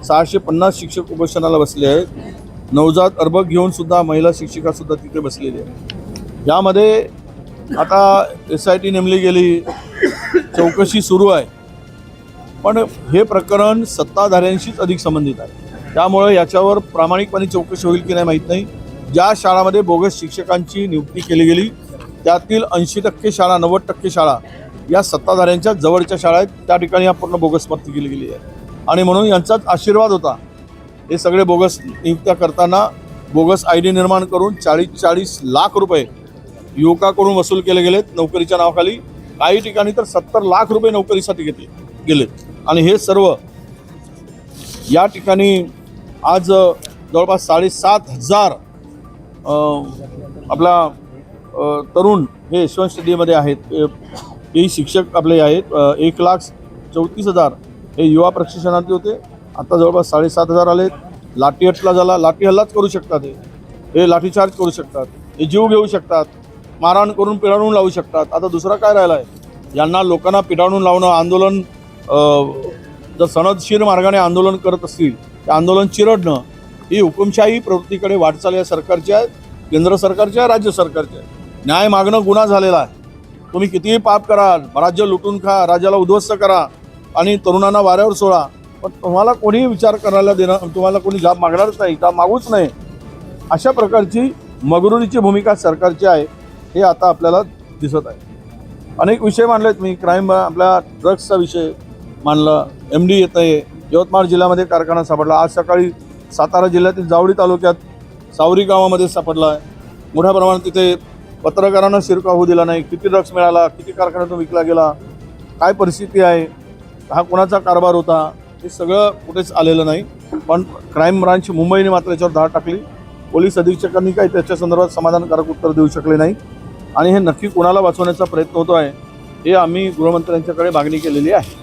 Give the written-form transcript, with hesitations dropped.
650 शिक्षक उपोषणाला बसले आहेत. नवजात अर्भक घेऊन सुद्धा महिला शिक्षिका सुद्धा तिथे बसलेली आहे. यामध्ये आता SIT नेमली गेली, चौकशी सुरू आहे, पण हे प्रकरण सत्ताधाऱ्यांशीच अधिक संबंधित आहे. त्यामुळे याच्यावर प्रामाणिकपणे चौकशी होईल की नाही माहीत नाही. ज्या शाळांमध्ये बोगस शिक्षकांची नियुक्ती केली गेली त्यातील 80% शाळा, 90% शाळा या सत्ताधाऱ्यांच्या जवळच्या शाळा आहेत. त्या ठिकाणी या पूर्ण बोगस भरती केली गेली आहे आणि म्हणून यांचाच आशीर्वाद होता. हे सगळे बोगस नियुक्त्या करताना बोगस ID निर्माण करून 40-40 लाख रुपये युवकाकडून वसूल केले गेलेत नोकरीच्या नावाखाली. काही ठिकाणी तर 70 लाख रुपये नोकरीसाठी घेतले गेलेत आणि हे सर्व या ठिकाणी आज जवळपास 7,500 आपला तरुण हे यशवंत स्टेडियममध्ये आहेत. हे शिक्षक आपले आहेत. 1,34,000 हे युवा प्रशिक्षणार्थी होते. आता जवळपास 7,500 आलेत. लाठी हल्ला झाला, लाठी हल्लाच करू शकतात, हे लाठीचार्ज करू शकतात, हे जीव घेऊ शकतात, मारहाण करून पिडावून लावू शकतात. आता दुसरा काय राहिला आहे? यांना लोकांना पिडावून लावणं, आंदोलन जर सनदशीर मार्गाने आंदोलन करत असतील ते आंदोलन चिरडणं ही हुकुमशाही प्रवृत्तीकडे वाटचाल या सरकारची आहे, केंद्र सरकारची आहे, राज्य सरकारची आहे. न्याय मागणं गुन्हा झालेला आहे. तुम्ही कितीही पाप करा, राज्य लुटून खा, राज्याला उद्ध्वस्त करा आणि तरुणांना वाऱ्यावर सोडा, पण तुम्हाला कोणीही विचार करायला देणं, तुम्हाला कोणी जाब मागणारच नाही, जाब मागूच नाही. अशा प्रकारची मगरुरीची भूमिका सरकारची आहे हे आता आपल्याला दिसत आहे. अनेक विषय मांडलेत मी. क्राईम, आपल्या ड्रग्सचा विषय मांडला, MD येत आहे. यवतमाळ जिल्ह्यामध्ये कारखाना सापडला. आज सकाळी सातारा जिल्ह्यातील जावळी तालुक्यात सावरी गावामध्ये सापडला आहे. मोठ्या प्रमाणात तिथे पत्रकारांना शिरकाव होऊ दिला नाही. किती ड्रग्स मिळाला, किती कारखान्यातून विकला गेला, काय परिस्थिती आहे, हा कोणाचा कारभार होता, हे सगळं कुठेच आलेलं नाही. पण क्राईम ब्रांच मुंबईने मात्र याच्यावर धाड टाकली. पोलीस अधीक्षकांनी काही त्याच्या संदर्भात समाधानकारक उत्तर देऊ शकले नाही आणि हे नक्की कोणाला वाचवण्याचा प्रयत्न होतो आहे हे आम्ही गृहमंत्र्यांच्याकडे मागणी केलेली आहे.